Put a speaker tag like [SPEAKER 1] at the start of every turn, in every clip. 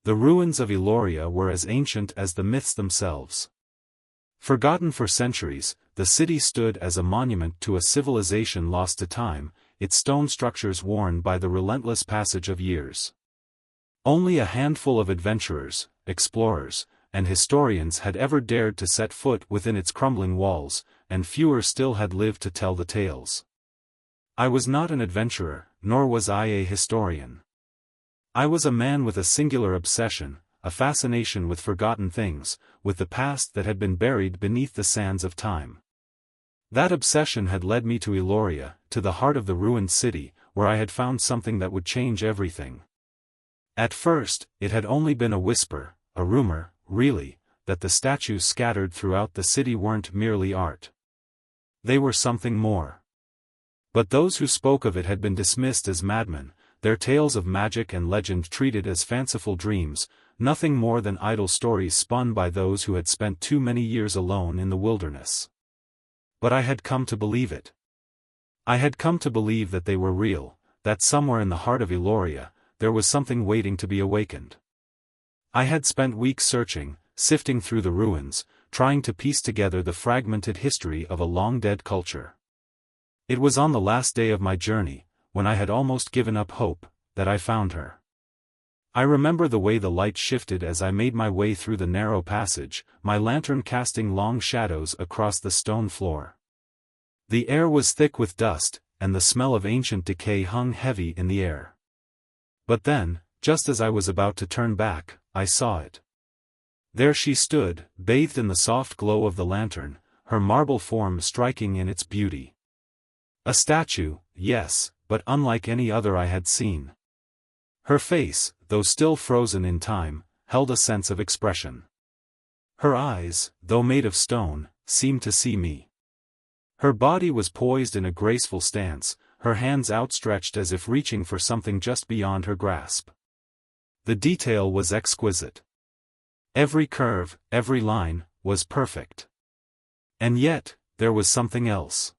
[SPEAKER 1] The ruins of Eloria were as ancient as the myths themselves. Forgotten for centuries, the city stood as a monument to a civilization lost to time, its stone structures worn by the relentless passage of years. Only a handful of adventurers, explorers, and historians had ever dared to set foot within its crumbling walls, and fewer still had lived to tell the tales. I was not an adventurer, nor was I a historian. I was a man with a singular obsession, a fascination with forgotten things, with the past that had been buried beneath the sands of time. That obsession had led me to Eloria, to the heart of the ruined city, where I had found something that would change everything. At first, it had only been a whisper, a rumor, really, that the statues scattered throughout the city weren't merely art. They were something more. But those who spoke of it had been dismissed as madmen, their tales of magic and legend treated as fanciful dreams, nothing more than idle stories spun by those who had spent too many years alone in the wilderness. But I had come to believe it. I had come to believe that they were real, that somewhere in the heart of Eloria, there was something waiting to be awakened. I had spent weeks searching, sifting through the ruins, trying to piece together the fragmented history of a long-dead culture. It was on the last day of my journey, when I had almost given up hope, that I found her. I remember the way the light shifted as I made my way through the narrow passage, my lantern casting long shadows across the stone floor. The air was thick with dust, and the smell of ancient decay hung heavy in the air. But then, just as I was about to turn back, I saw it. There she stood, bathed in the soft glow of the lantern, her marble form striking in its beauty. A statue, yes, but unlike any other I had seen. Her face, though still frozen in time, held a sense of expression. Her eyes, though made of stone, seemed to see me. Her body was poised in a graceful stance, her hands outstretched as if reaching for something just beyond her grasp. The detail was exquisite. Every curve, every line, was perfect. And yet, there was something else.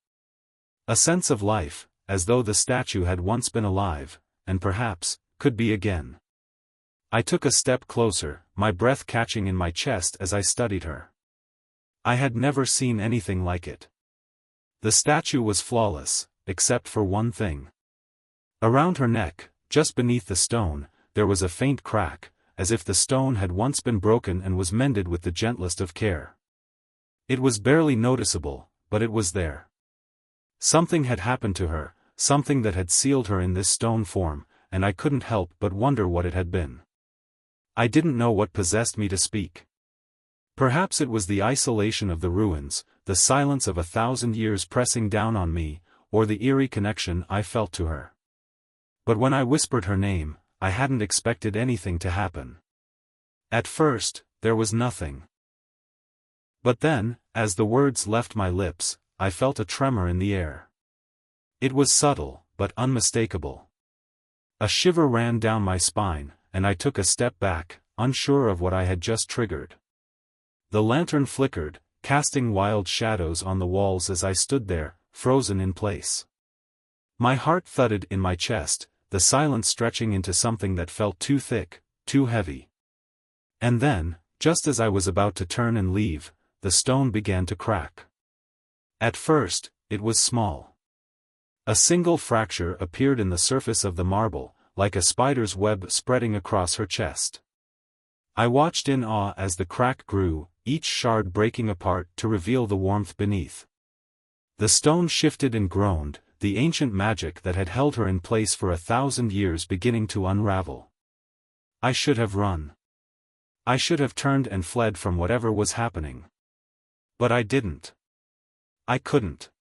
[SPEAKER 1] A sense of life, as though the statue had once been alive, and perhaps, could be again. I took a step closer, my breath catching in my chest as I studied her. I had never seen anything like it. The statue was flawless, except for one thing. Around her neck, just beneath the stone, there was a faint crack, as if the stone had once been broken and was mended with the gentlest of care. It was barely noticeable, but it was there. Something had happened to her, something that had sealed her in this stone form, and I couldn't help but wonder what it had been. I didn't know what possessed me to speak. Perhaps it was the isolation of the ruins, the silence of 1,000 years pressing down on me, or the eerie connection I felt to her. But when I whispered her name, I hadn't expected anything to happen. At first, there was nothing. But then, as the words left my lips, I felt a tremor in the air. It was subtle, but unmistakable. A shiver ran down my spine, and I took a step back, unsure of what I had just triggered. The lantern flickered, casting wild shadows on the walls as I stood there, frozen in place. My heart thudded in my chest, the silence stretching into something that felt too thick, too heavy. And then, just as I was about to turn and leave, the stone began to crack. At first, it was small. A single fracture appeared in the surface of the marble, like a spider's web spreading across her chest. I watched in awe as the crack grew, each shard breaking apart to reveal the warmth beneath. The stone shifted and groaned, the ancient magic that had held her in place for 1,000 years beginning to unravel. I should have run. I should have turned and fled from whatever was happening. But I didn't. I couldn't.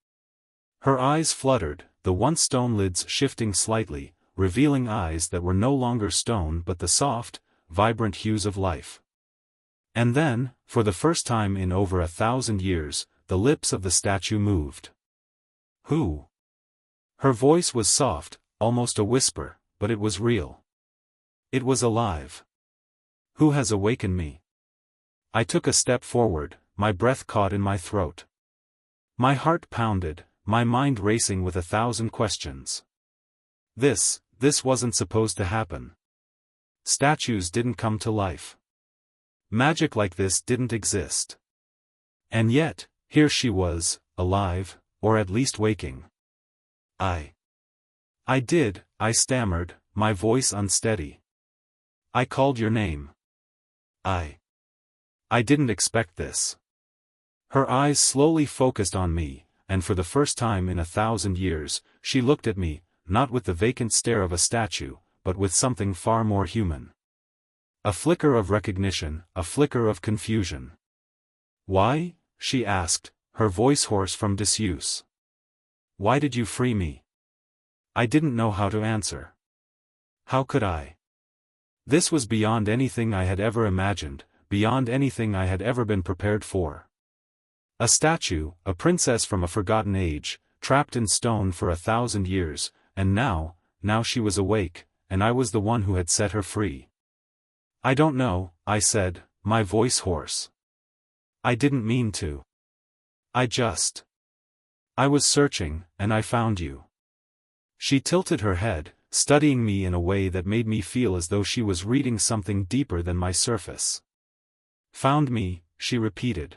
[SPEAKER 1] Her eyes fluttered, the once stone lids shifting slightly, revealing eyes that were no longer stone but the soft, vibrant hues of life. And then, for the first time in over 1,000 years, the lips of the statue moved. Who? Her voice was soft, almost a whisper, but it was real. It was alive. Who has awakened me? I took a step forward, my breath caught in my throat. My heart pounded, my mind racing with 1,000 questions. This wasn't supposed to happen. statues didn't come to life. Magic like this didn't exist. And yet, here she was, alive, or at least waking. I did, I stammered, my voice unsteady. I called your name. I didn't expect this. Her eyes slowly focused on me, and for the first time in 1,000 years, she looked at me, not with the vacant stare of a statue, but with something far more human. A flicker of recognition, a flicker of confusion. Why? She asked, her voice hoarse from disuse. Why did you free me? I didn't know how to answer. How could I? This was beyond anything I had ever imagined, beyond anything I had ever been prepared for. A statue, a princess from a forgotten age, trapped in stone for 1,000 years, and now she was awake, and I was the one who had set her free. I don't know, I said, my voice hoarse. I didn't mean to. I was searching, and I found you. She tilted her head, studying me in a way that made me feel as though she was reading something deeper than my surface. Found me, she repeated.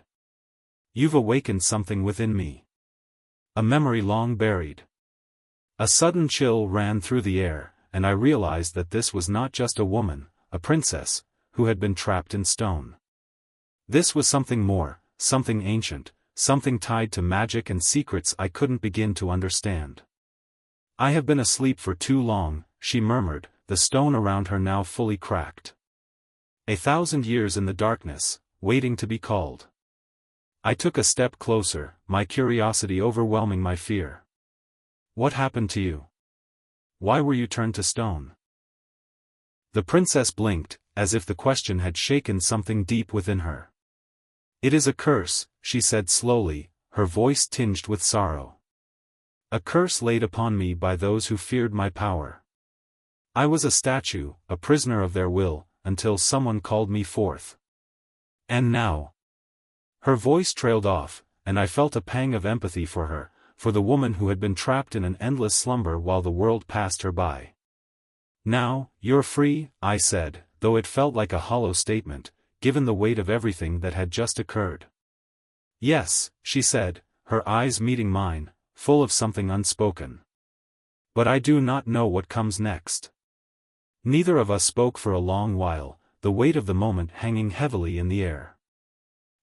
[SPEAKER 1] You've awakened something within me. A memory long buried. A sudden chill ran through the air, and I realized that this was not just a woman, a princess, who had been trapped in stone. This was something more, something ancient, something tied to magic and secrets I couldn't begin to understand. I have been asleep for too long, she murmured, the stone around her now fully cracked. 1,000 years in the darkness, waiting to be called. I took a step closer, my curiosity overwhelming my fear. What happened to you? Why were you turned to stone? The princess blinked, as if the question had shaken something deep within her. It is a curse, she said slowly, her voice tinged with sorrow. A curse laid upon me by those who feared my power. I was a statue, a prisoner of their will, until someone called me forth. And now. Her voice trailed off, and I felt a pang of empathy for her, for the woman who had been trapped in an endless slumber while the world passed her by. Now, you're free, I said, though it felt like a hollow statement, given the weight of everything that had just occurred. Yes, she said, her eyes meeting mine, full of something unspoken. But I do not know what comes next. Neither of us spoke for a long while, the weight of the moment hanging heavily in the air.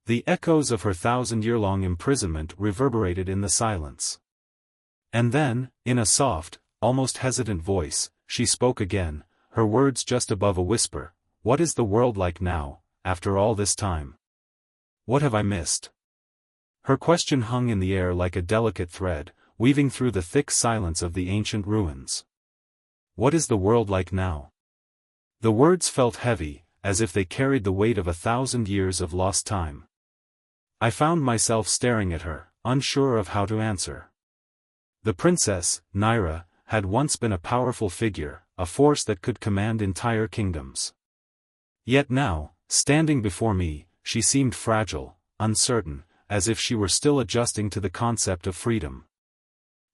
[SPEAKER 1] The echoes of her 1,000-year-long imprisonment reverberated in the silence. And then, in a soft, almost hesitant voice, she spoke again, her words just above a whisper. What is the world like now, after all this time? What have I missed? Her question hung in the air like a delicate thread, weaving through the thick silence of the ancient ruins. What is the world like now? The words felt heavy, as if they carried the weight of 1,000 years of lost time. I found myself staring at her, unsure of how to answer. The princess, Naira, had once been a powerful figure, a force that could command entire kingdoms. Yet now, standing before me, she seemed fragile, uncertain, as if she were still adjusting to the concept of freedom.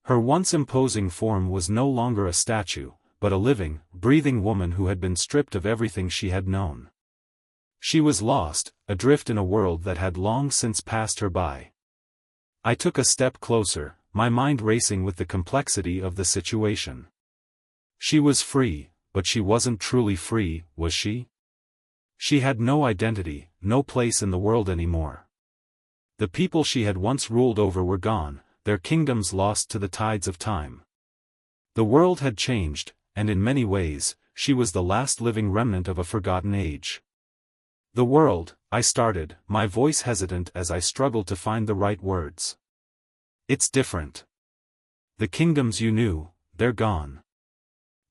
[SPEAKER 1] Her once imposing form was no longer a statue, but a living, breathing woman who had been stripped of everything she had known. She was lost, adrift in a world that had long since passed her by. I took a step closer, my mind racing with the complexity of the situation. She was free, but she wasn't truly free, was she? She had no identity, no place in the world anymore. The people she had once ruled over were gone, their kingdoms lost to the tides of time. The world had changed, and in many ways, she was the last living remnant of a forgotten age. The world, I started, my voice hesitant as I struggled to find the right words. It's different. The kingdoms you knew, they're gone.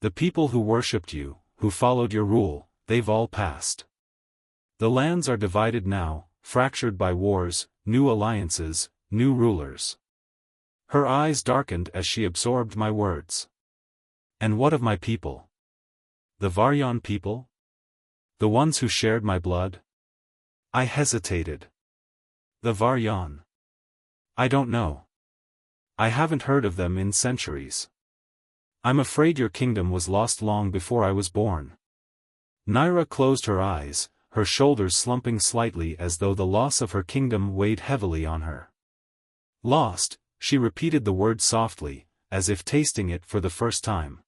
[SPEAKER 1] The people who worshipped you, who followed your rule, they've all passed. The lands are divided now, fractured by wars, new alliances, new rulers. Her eyes darkened as she absorbed my words. And what of my people? The Varyan people? The ones who shared my blood? I hesitated. The Varyan. I don't know. I haven't heard of them in centuries. I'm afraid your kingdom was lost long before I was born. Naira closed her eyes, her shoulders slumping slightly as though the loss of her kingdom weighed heavily on her. Lost, she repeated the word softly, as if tasting it for the first time.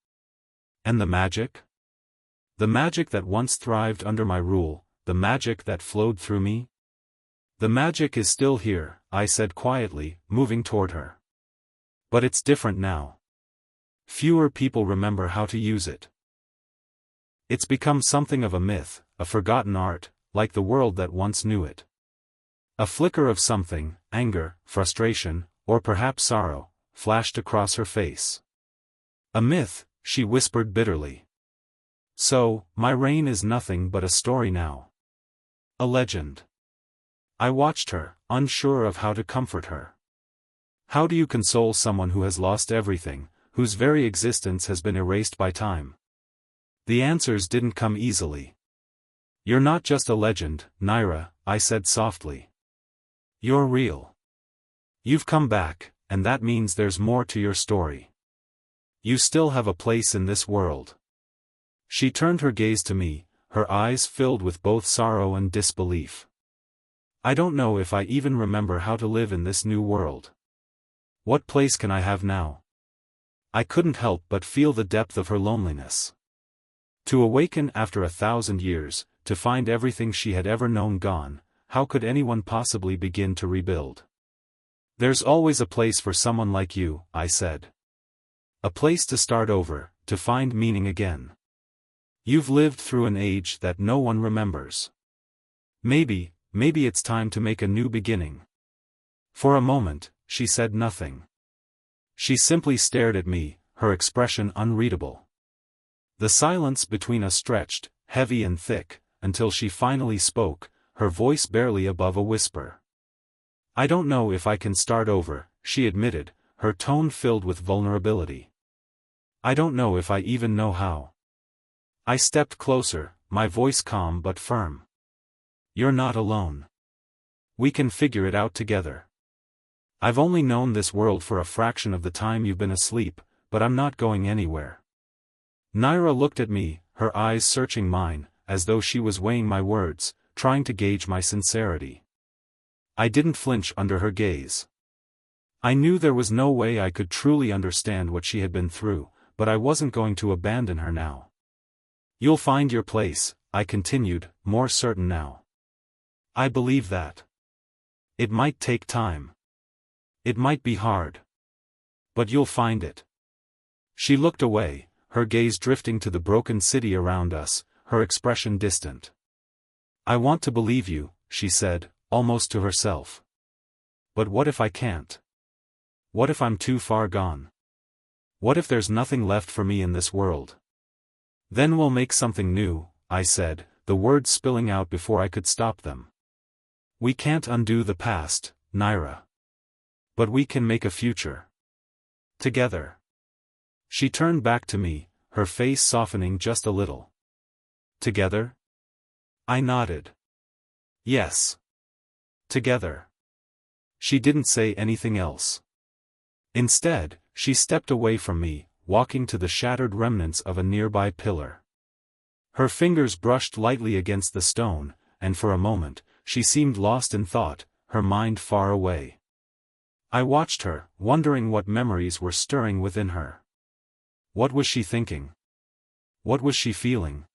[SPEAKER 1] And the magic? The magic that once thrived under my rule, the magic that flowed through me? The magic is still here, I said quietly, moving toward her. But it's different now. Fewer people remember how to use it. It's become something of a myth, a forgotten art, like the world that once knew it. A flicker of something, anger, frustration, or perhaps sorrow, flashed across her face. A myth, she whispered bitterly. So, my reign is nothing but a story now. A legend. I watched her, unsure of how to comfort her. How do you console someone who has lost everything, whose very existence has been erased by time? The answers didn't come easily. You're not just a legend, Naira, I said softly. You're real. You've come back, and that means there's more to your story. You still have a place in this world. She turned her gaze to me, her eyes filled with both sorrow and disbelief. I don't know if I even remember how to live in this new world. What place can I have now? I couldn't help but feel the depth of her loneliness. To awaken after 1,000 years, to find everything she had ever known gone, how could anyone possibly begin to rebuild? There's always a place for someone like you, I said. A place to start over, to find meaning again. You've lived through an age that no one remembers. Maybe it's time to make a new beginning. For a moment, she said nothing. She simply stared at me, her expression unreadable. The silence between us stretched, heavy and thick, until she finally spoke, her voice barely above a whisper. I don't know if I can start over, she admitted, her tone filled with vulnerability. I don't know if I even know how. I stepped closer, my voice calm but firm. You're not alone. We can figure it out together. I've only known this world for a fraction of the time you've been asleep, but I'm not going anywhere. Naira looked at me, her eyes searching mine, as though she was weighing my words, trying to gauge my sincerity. I didn't flinch under her gaze. I knew there was no way I could truly understand what she had been through, but I wasn't going to abandon her now. You'll find your place, I continued, more certain now. I believe that. It might take time. It might be hard. But you'll find it. She looked away, her gaze drifting to the broken city around us, her expression distant. I want to believe you, she said, almost to herself. But what if I can't? What if I'm too far gone? What if there's nothing left for me in this world? Then we'll make something new, I said, the words spilling out before I could stop them. We can't undo the past, Naira. But we can make a future. Together. She turned back to me, her face softening just a little. Together? I nodded. Yes. Together. She didn't say anything else. Instead, she stepped away from me, walking to the shattered remnants of a nearby pillar. Her fingers brushed lightly against the stone, and for a moment, she seemed lost in thought, her mind far away. I watched her, wondering what memories were stirring within her. What was she thinking? What was she feeling?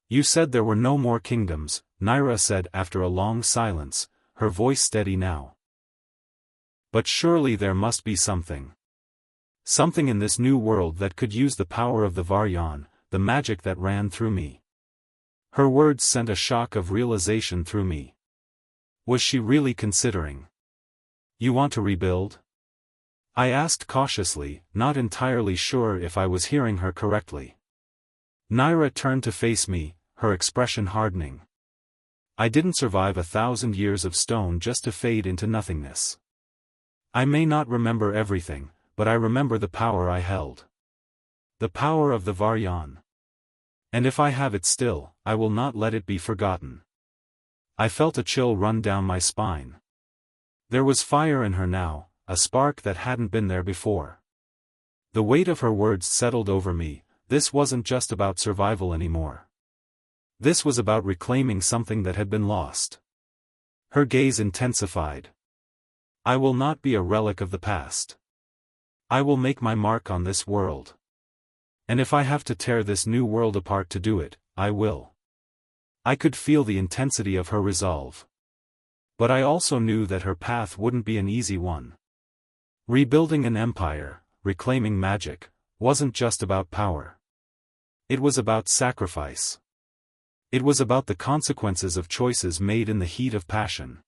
[SPEAKER 1] You said there were no more kingdoms, Naira said after a long silence, her voice steady now. But surely there must be something. Something in this new world that could use the power of the Varyan, the magic that ran through me. Her words sent a shock of realization through me. Was she really considering? You want to rebuild? I asked cautiously, not entirely sure if I was hearing her correctly. Naira turned to face me, her expression hardening. I didn't survive 1,000 years of stone just to fade into nothingness. I may not remember everything, but I remember the power I held. The power of the Varyan. And if I have it still, I will not let it be forgotten. I felt a chill run down my spine. There was fire in her now, a spark that hadn't been there before. The weight of her words settled over me, this wasn't just about survival anymore. This was about reclaiming something that had been lost. Her gaze intensified. I will not be a relic of the past. I will make my mark on this world. And if I have to tear this new world apart to do it, I will. I could feel the intensity of her resolve. But I also knew that her path wouldn't be an easy one. Rebuilding an empire, reclaiming magic, wasn't just about power. It was about sacrifice. It was about the consequences of choices made in the heat of passion.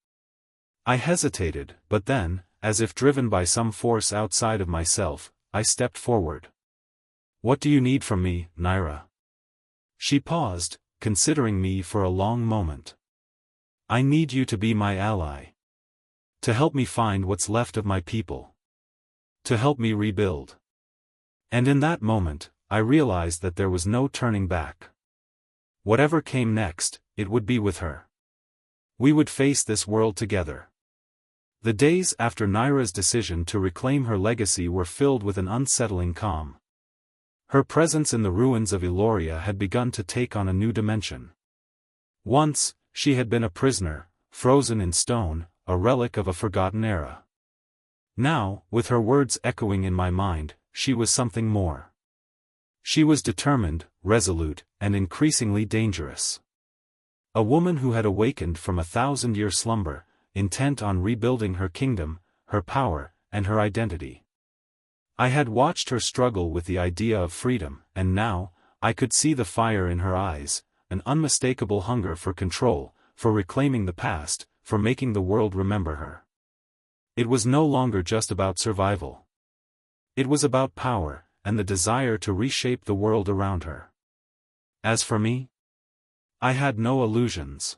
[SPEAKER 1] I hesitated, but then, as if driven by some force outside of myself, I stepped forward. What do you need from me, Naira? She paused, considering me for a long moment. I need you to be my ally. To help me find what's left of my people. To help me rebuild. And in that moment, I realized that there was no turning back. Whatever came next, it would be with her. We would face this world together. The days after Naira's decision to reclaim her legacy were filled with an unsettling calm. Her presence in the ruins of Eloria had begun to take on a new dimension. Once, she had been a prisoner, frozen in stone, a relic of a forgotten era. Now, with her words echoing in my mind, she was something more. She was determined, resolute, and increasingly dangerous. A woman who had awakened from a 1,000-year slumber, intent on rebuilding her kingdom, her power, and her identity. I had watched her struggle with the idea of freedom, and now, I could see the fire in her eyes, an unmistakable hunger for control, for reclaiming the past, for making the world remember her. It was no longer just about survival. It was about power, and the desire to reshape the world around her. As for me, I had no illusions.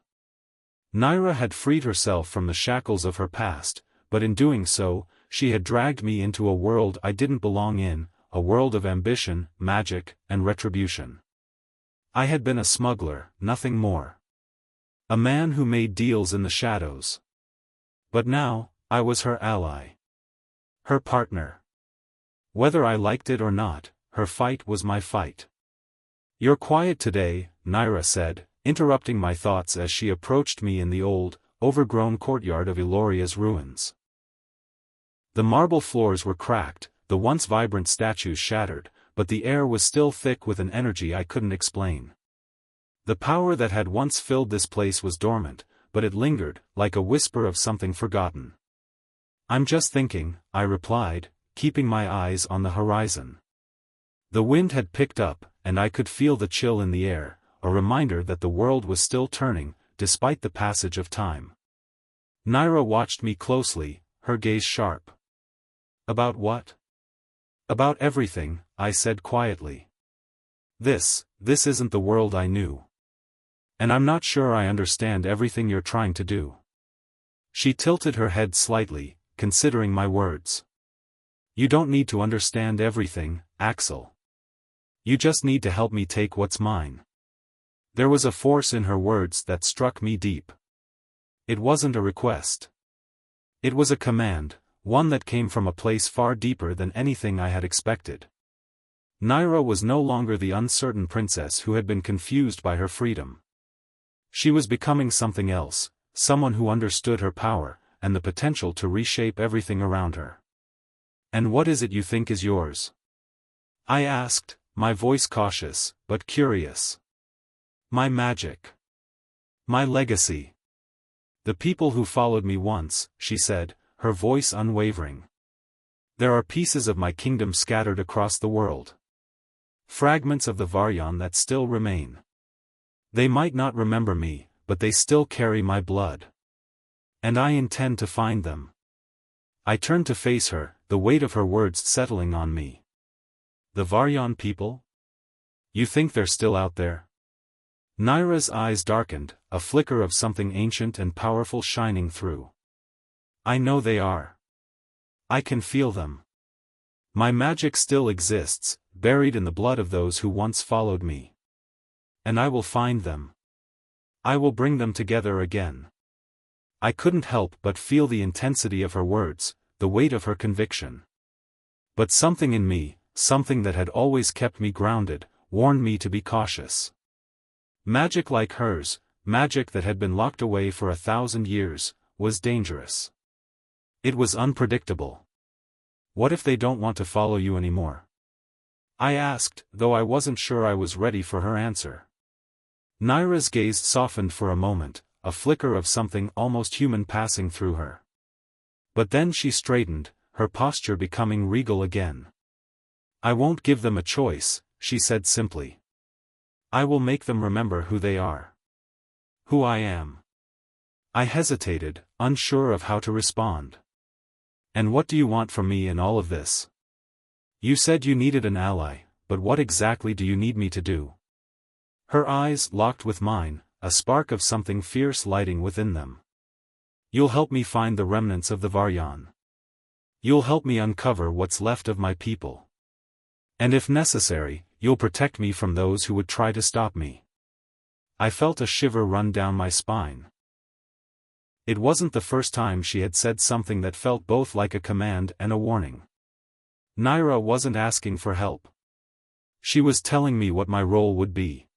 [SPEAKER 1] Naira had freed herself from the shackles of her past, but in doing so, she had dragged me into a world I didn't belong in, a world of ambition, magic, and retribution. I had been a smuggler, nothing more. A man who made deals in the shadows. But now, I was her ally. Her partner. Whether I liked it or not, her fight was my fight. You're quiet today, Naira said, interrupting my thoughts as she approached me in the old, overgrown courtyard of Eloria's ruins. The marble floors were cracked, the once vibrant statues shattered, but the air was still thick with an energy I couldn't explain. The power that had once filled this place was dormant, but it lingered, like a whisper of something forgotten. I'm just thinking, I replied, keeping my eyes on the horizon. The wind had picked up, and I could feel the chill in the air, a reminder that the world was still turning, despite the passage of time. Naira watched me closely, her gaze sharp. About what? About everything, I said quietly. This isn't the world I knew. And I'm not sure I understand everything you're trying to do. She tilted her head slightly, considering my words. You don't need to understand everything, Axel. You just need to help me take what's mine. There was a force in her words that struck me deep. It wasn't a request. It was a command, one that came from a place far deeper than anything I had expected. Naira was no longer the uncertain princess who had been confused by her freedom. She was becoming something else, someone who understood her power, and the potential to reshape everything around her. And what is it you think is yours? I asked, my voice cautious, but curious. My magic. My legacy. The people who followed me once, she said, her voice unwavering. There are pieces of my kingdom scattered across the world. Fragments of the Varyan that still remain. They might not remember me, but they still carry my blood. And I intend to find them. I turned to face her, the weight of her words settling on me. The Varyan people? You think they're still out there? Naira's eyes darkened, a flicker of something ancient and powerful shining through. I know they are. I can feel them. My magic still exists, buried in the blood of those who once followed me. And I will find them. I will bring them together again. I couldn't help but feel the intensity of her words, the weight of her conviction. But something in me, something that had always kept me grounded, warned me to be cautious. Magic like hers, magic that had been locked away for 1,000 years, was dangerous. It was unpredictable. What if they don't want to follow you anymore? I asked, though I wasn't sure I was ready for her answer. Naira's gaze softened for a moment, a flicker of something almost human passing through her. But then she straightened, her posture becoming regal again. I won't give them a choice, she said simply. I will make them remember who they are. Who I am. I hesitated, unsure of how to respond. And what do you want from me in all of this? You said you needed an ally, but what exactly do you need me to do? Her eyes locked with mine, a spark of something fierce lighting within them. You'll help me find the remnants of the Varyan. You'll help me uncover what's left of my people. And if necessary, you'll protect me from those who would try to stop me. I felt a shiver run down my spine. It wasn't the first time she had said something that felt both like a command and a warning. Naira wasn't asking for help. She was telling me what my role would be.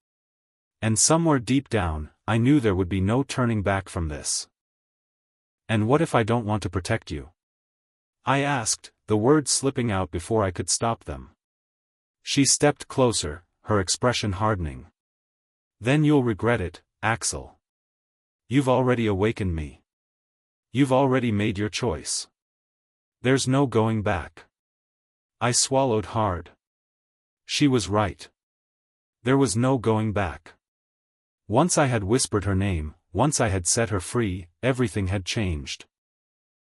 [SPEAKER 1] And somewhere deep down, I knew there would be no turning back from this. And what if I don't want to protect you? I asked, the words slipping out before I could stop them. She stepped closer, her expression hardening. Then you'll regret it, Axel. You've already awakened me. You've already made your choice. There's no going back. I swallowed hard. She was right. There was no going back. Once I had whispered her name, once I had set her free, everything had changed.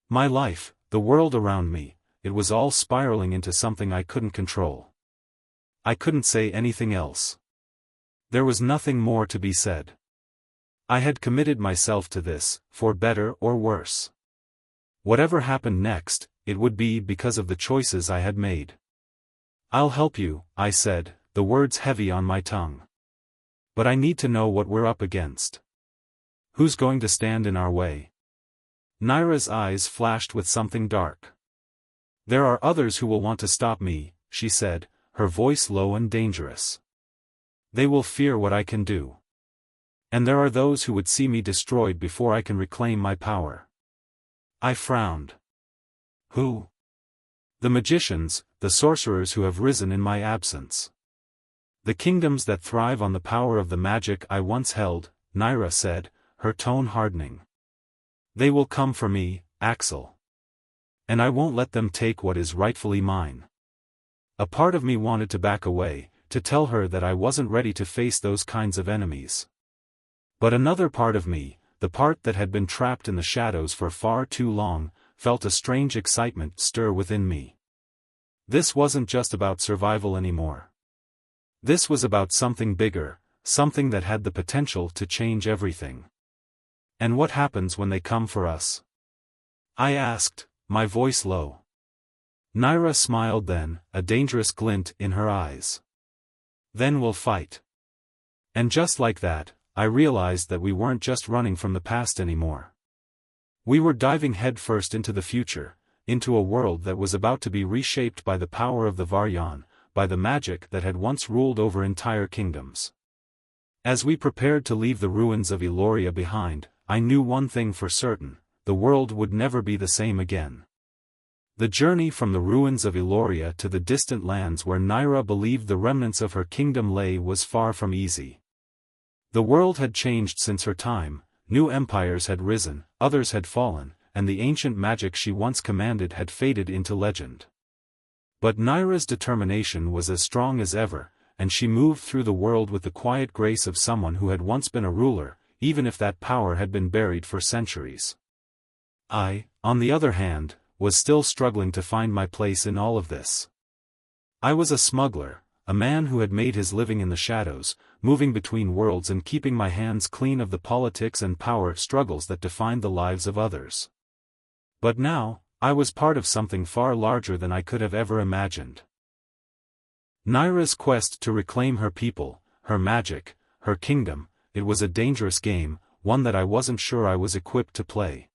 [SPEAKER 1] My life, the world around me, it was all spiraling into something I couldn't control. I couldn't say anything else. There was nothing more to be said. I had committed myself to this, for better or worse. Whatever happened next, it would be because of the choices I had made. I'll help you, I said, the words heavy on my tongue. But I need to know what we're up against. Who's going to stand in our way? Naira's eyes flashed with something dark. There are others who will want to stop me, she said, her voice low and dangerous. They will fear what I can do. And there are those who would see me destroyed before I can reclaim my power. I frowned. Who? The magicians, the sorcerers who have risen in my absence. The kingdoms that thrive on the power of the magic I once held, Naira said, her tone hardening. They will come for me, Axel. And I won't let them take what is rightfully mine. A part of me wanted to back away, to tell her that I wasn't ready to face those kinds of enemies. But another part of me, the part that had been trapped in the shadows for far too long, felt a strange excitement stir within me. This wasn't just about survival anymore. This was about something bigger, something that had the potential to change everything. And what happens when they come for us? I asked, my voice low. Naira smiled then, a dangerous glint in her eyes. Then we'll fight. And just like that, I realized that we weren't just running from the past anymore. We were diving headfirst into the future, into a world that was about to be reshaped by the power of the Varyan, by the magic that had once ruled over entire kingdoms. As we prepared to leave the ruins of Eloria behind, I knew one thing for certain, the world would never be the same again. The journey from the ruins of Eloria to the distant lands where Naira believed the remnants of her kingdom lay was far from easy. The world had changed since her time, new empires had risen, others had fallen, and the ancient magic she once commanded had faded into legend. But Naira's determination was as strong as ever, and she moved through the world with the quiet grace of someone who had once been a ruler, even if that power had been buried for centuries. I, on the other hand, was still struggling to find my place in all of this. I was a smuggler, a man who had made his living in the shadows, moving between worlds and keeping my hands clean of the politics and power struggles that defined the lives of others. But now, I was part of something far larger than I could have ever imagined. Naira's quest to reclaim her people, her magic, her kingdom, it was a dangerous game, one that I wasn't sure I was equipped to play.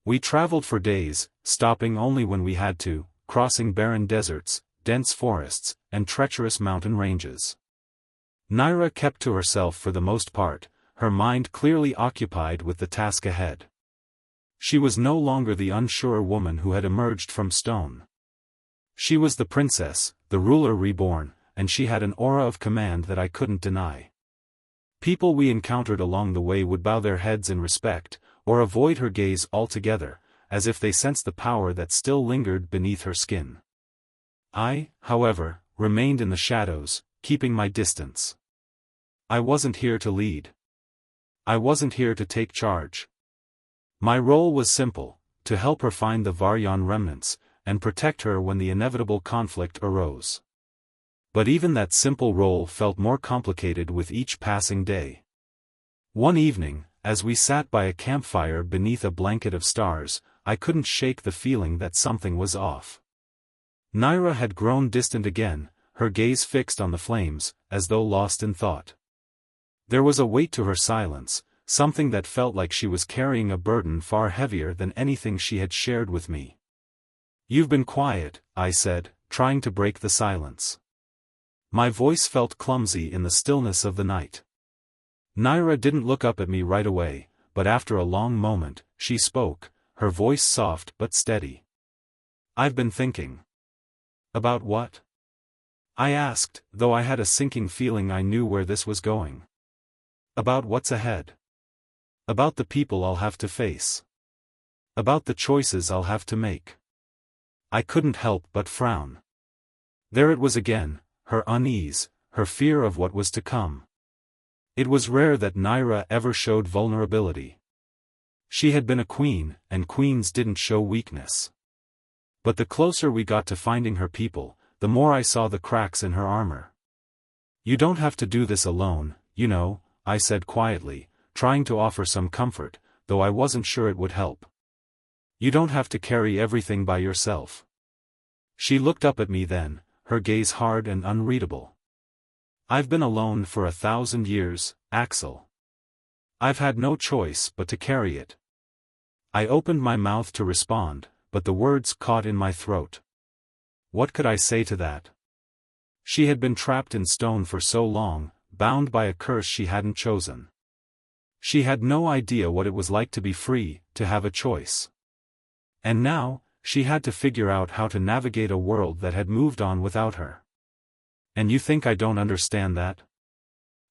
[SPEAKER 1] We traveled for days, stopping only when we had to, crossing barren deserts, dense forests, and treacherous mountain ranges. Naira kept to herself for the most part, her mind clearly occupied with the task ahead. She was no longer the unsure woman who had emerged from stone. She was the princess, the ruler reborn, and she had an aura of command that I couldn't deny. People we encountered along the way would bow their heads in respect, or avoid her gaze altogether, as if they sensed the power that still lingered beneath her skin. I, however, remained in the shadows, keeping my distance. I wasn't here to lead. I wasn't here to take charge. My role was simple, to help her find the Varyan remnants, and protect her when the inevitable conflict arose. But even that simple role felt more complicated with each passing day. One evening, as we sat by a campfire beneath a blanket of stars, I couldn't shake the feeling that something was off. Naira had grown distant again, her gaze fixed on the flames, as though lost in thought. There was a weight to her silence, something that felt like she was carrying a burden far heavier than anything she had shared with me. "You've been quiet," I said, trying to break the silence. My voice felt clumsy in the stillness of the night. Naira didn't look up at me right away, but after a long moment, she spoke, her voice soft but steady. "I've been thinking." "About what?" I asked, though I had a sinking feeling I knew where this was going. "About what's ahead. About the people I'll have to face. About the choices I'll have to make." I couldn't help but frown. There it was again, her unease, her fear of what was to come. It was rare that Naira ever showed vulnerability. She had been a queen, and queens didn't show weakness. But the closer we got to finding her people, the more I saw the cracks in her armor. "You don't have to do this alone, you know," I said quietly, trying to offer some comfort, though I wasn't sure it would help. "You don't have to carry everything by yourself." She looked up at me then, her gaze hard and unreadable. "I've been alone for 1,000 years, Axel. I've had no choice but to carry it." I opened my mouth to respond, but the words caught in my throat. What could I say to that? She had been trapped in stone for so long, bound by a curse she hadn't chosen. She had no idea what it was like to be free, to have a choice. And now, she had to figure out how to navigate a world that had moved on without her. "And you think I don't understand that?"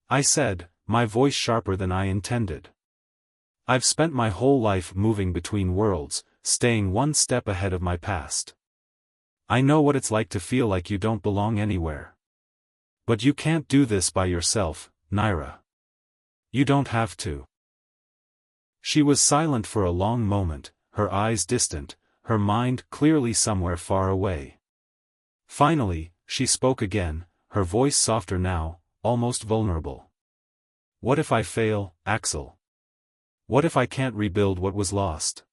[SPEAKER 1] I said, my voice sharper than I intended. "I've spent my whole life moving between worlds, staying one step ahead of my past. I know what it's like to feel like you don't belong anywhere. But you can't do this by yourself, Naira. You don't have to." She was silent for a long moment, her eyes distant, her mind clearly somewhere far away. Finally, she spoke again, her voice softer now, almost vulnerable. "What if I fail, Axel? What if I can't rebuild what was lost?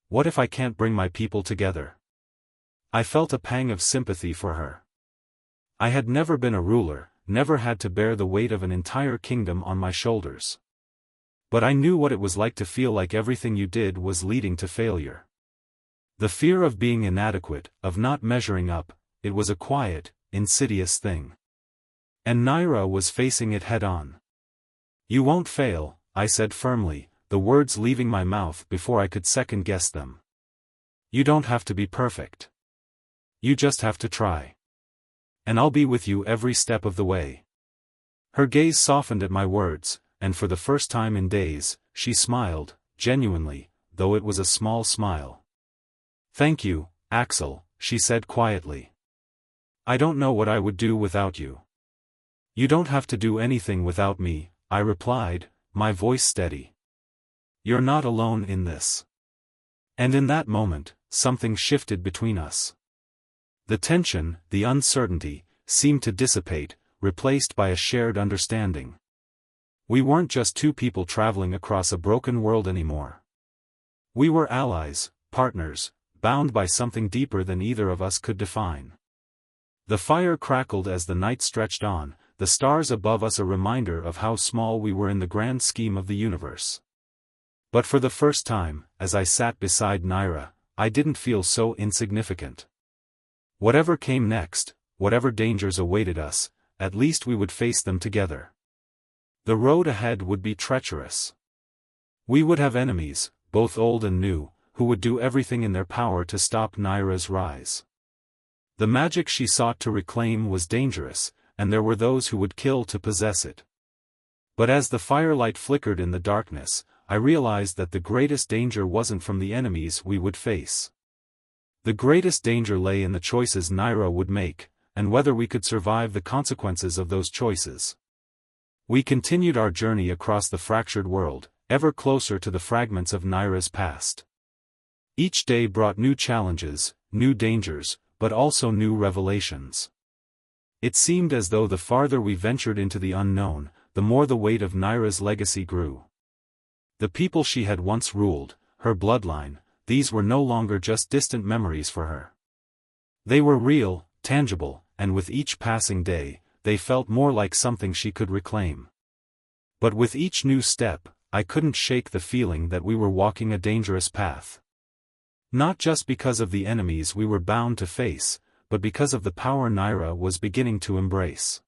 [SPEAKER 1] What if I can't bring my people together?" I felt a pang of sympathy for her. I had never been a ruler, never had to bear the weight of an entire kingdom on my shoulders. But I knew what it was like to feel like everything you did was leading to failure. The fear of being inadequate, of not measuring up, it was a quiet, insidious thing. And Naira was facing it head-on. "You won't fail," I said firmly, the words leaving my mouth before I could second-guess them. "You don't have to be perfect. You just have to try. And I'll be with you every step of the way." Her gaze softened at my words, and for the first time in days, she smiled, genuinely, though it was a small smile. "Thank you, Axel," she said quietly. "I don't know what I would do without you." "You don't have to do anything without me," I replied, my voice steady. "You're not alone in this." And in that moment, something shifted between us. The tension, the uncertainty, seemed to dissipate, replaced by a shared understanding. We weren't just two people traveling across a broken world anymore. We were allies, partners, bound by something deeper than either of us could define. The fire crackled as the night stretched on, the stars above us a reminder of how small we were in the grand scheme of the universe. But for the first time, as I sat beside Naira, I didn't feel so insignificant. Whatever came next, whatever dangers awaited us, at least we would face them together. The road ahead would be treacherous. We would have enemies, both old and new, who would do everything in their power to stop Naira's rise. The magic she sought to reclaim was dangerous, and there were those who would kill to possess it. But as the firelight flickered in the darkness, I realized that the greatest danger wasn't from the enemies we would face. The greatest danger lay in the choices Naira would make, and whether we could survive the consequences of those choices. We continued our journey across the fractured world, ever closer to the fragments of Naira's past. Each day brought new challenges, new dangers, but also new revelations. It seemed as though the farther we ventured into the unknown, the more the weight of Naira's legacy grew. The people she had once ruled, her bloodline, these were no longer just distant memories for her. They were real, tangible, and with each passing day, they felt more like something she could reclaim. But with each new step, I couldn't shake the feeling that we were walking a dangerous path. Not just because of the enemies we were bound to face, but because of the power Naira was beginning to embrace.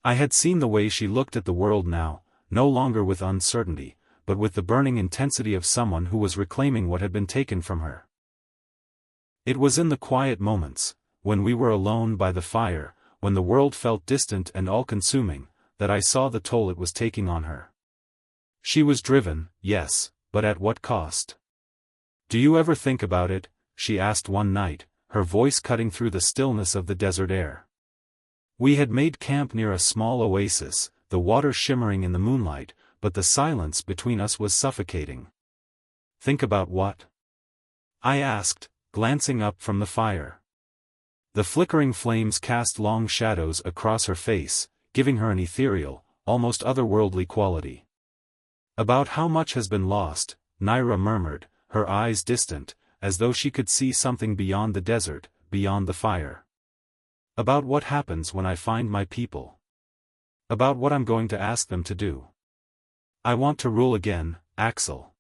[SPEAKER 1] I had seen the way she looked at the world now, no longer with uncertainty, but with the burning intensity of someone who was reclaiming what had been taken from her. It was in the quiet moments, when we were alone by the fire, when the world felt distant and all-consuming, that I saw the toll it was taking on her. She was driven, yes, but at what cost? "Do you ever think about it?" she asked one night, her voice cutting through the stillness of the desert air. We had made camp near a small oasis, the water shimmering in the moonlight, but the silence between us was suffocating. "Think about what?" I asked, glancing up from the fire. The flickering flames cast long shadows across her face, giving her an ethereal, almost otherworldly quality. "About how much has been lost," Naira murmured, her eyes distant, as though she could see something beyond the desert, beyond the fire. "About what happens when I find my people. About what I'm going to ask them to do. I want to rule again, Axel.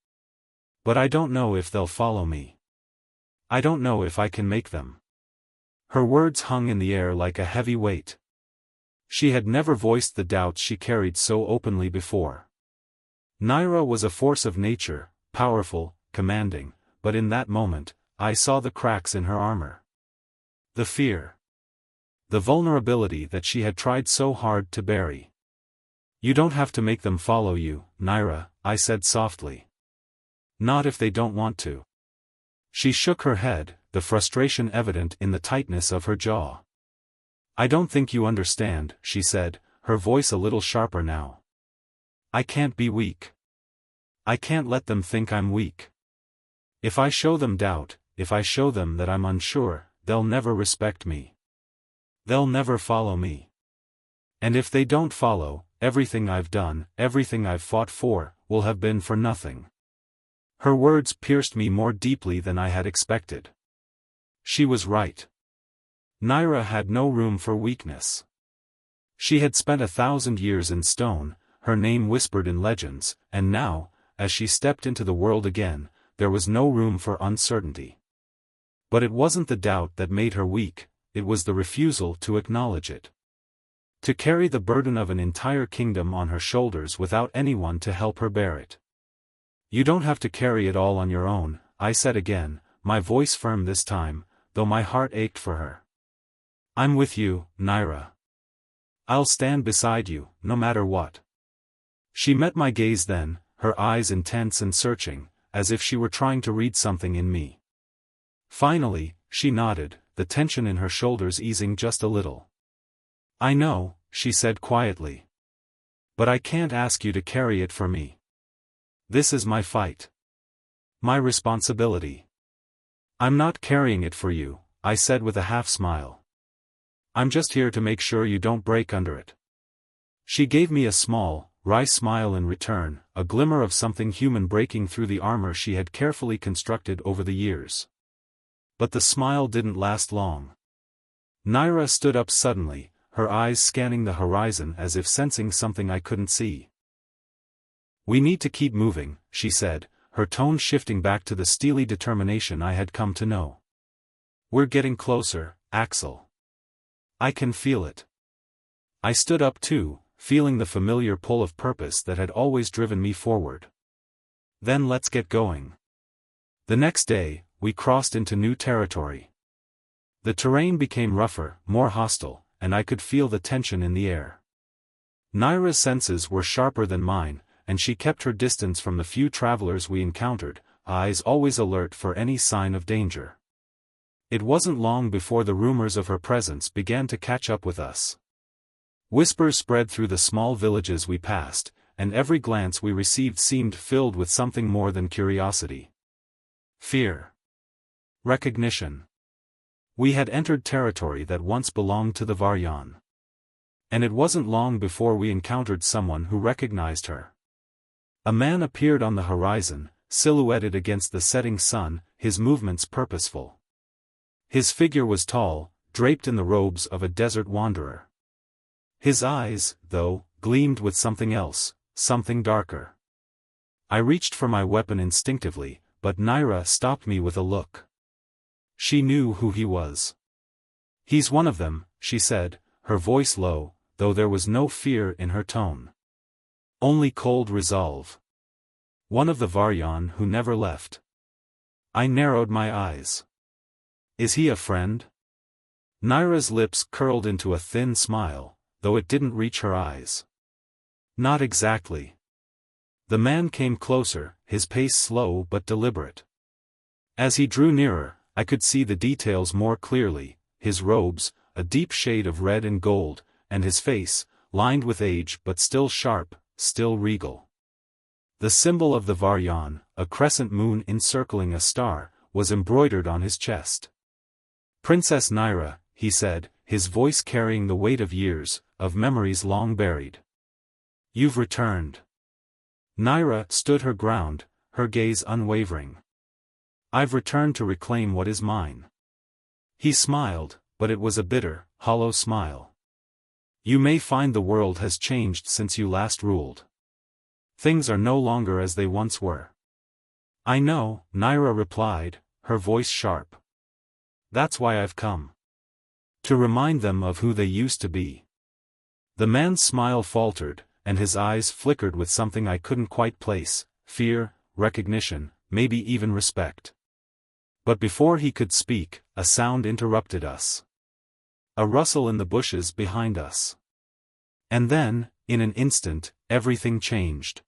[SPEAKER 1] But I don't know if they'll follow me. I don't know if I can make them." Her words hung in the air like a heavy weight. She had never voiced the doubts she carried so openly before. Naira was a force of nature, powerful, commanding, but in that moment, I saw the cracks in her armor. The fear. The vulnerability that she had tried so hard to bury. "You don't have to make them follow you, Naira," I said softly. "Not if they don't want to." She shook her head, the frustration evident in the tightness of her jaw. "I don't think you understand," she said, her voice a little sharper now. "I can't be weak. I can't let them think I'm weak. If I show them doubt, if I show them that I'm unsure, they'll never respect me. They'll never follow me. And if they don't follow, everything I've done, everything I've fought for, will have been for nothing." Her words pierced me more deeply than I had expected. She was right. Naira had no room for weakness. She had spent 1,000 years in stone, her name whispered in legends, and now, as she stepped into the world again, there was no room for uncertainty. But it wasn't the doubt that made her weak, it was the refusal to acknowledge it. To carry the burden of an entire kingdom on her shoulders without anyone to help her bear it. "You don't have to carry it all on your own," I said again, my voice firm this time, though my heart ached for her. "I'm with you, Naira. I'll stand beside you, no matter what." She met my gaze then, her eyes intense and searching, as if she were trying to read something in me. Finally, she nodded, the tension in her shoulders easing just a little. "I know," she said quietly. "But I can't ask you to carry it for me. This is my fight. My responsibility. I'm not carrying it for you," I said with a half-smile. "I'm just here to make sure you don't break under it." She gave me a small, wry smile in return, a glimmer of something human breaking through the armor she had carefully constructed over the years. But the smile didn't last long. Naira stood up suddenly, her eyes scanning the horizon as if sensing something I couldn't see. "We need to keep moving," she said, her tone shifting back to the steely determination I had come to know. "We're getting closer, Axel. I can feel it." I stood up too, feeling the familiar pull of purpose that had always driven me forward. Then let's get going. The next day, we crossed into new territory. The terrain became rougher, more hostile, and I could feel the tension in the air. Naira's senses were sharper than mine, and she kept her distance from the few travelers we encountered, eyes always alert for any sign of danger. It wasn't long before the rumors of her presence began to catch up with us. Whispers spread through the small villages we passed, and every glance we received seemed filled with something more than curiosity. Fear. Recognition. We had entered territory that once belonged to the Varyan. And it wasn't long before we encountered someone who recognized her. A man appeared on the horizon, silhouetted against the setting sun, his movements purposeful. His figure was tall, draped in the robes of a desert wanderer. His eyes, though, gleamed with something else, something darker. I reached for my weapon instinctively, but Naira stopped me with a look. She knew who he was. "He's one of them," she said, her voice low, though there was no fear in her tone. Only cold resolve. "One of the Varyan who never left." I narrowed my eyes. "Is he a friend?" Naira's lips curled into a thin smile, though it didn't reach her eyes. "Not exactly." The man came closer, his pace slow but deliberate. As he drew nearer, I could see the details more clearly: his robes, a deep shade of red and gold, and his face, lined with age but still sharp, still regal. The symbol of the Varyan, a crescent moon encircling a star, was embroidered on his chest. "Princess Naira," he said, his voice carrying the weight of years, of memories long buried. "You've returned." Naira stood her ground, her gaze unwavering. "I've returned to reclaim what is mine." He smiled, but it was a bitter, hollow smile. "You may find the world has changed since you last ruled. Things are no longer as they once were." "I know," Naira replied, her voice sharp. "That's why I've come. To remind them of who they used to be." The man's smile faltered, and his eyes flickered with something I couldn't quite place: fear, recognition, maybe even respect. But before he could speak, a sound interrupted us. A rustle in the bushes behind us. And then, in an instant, everything changed.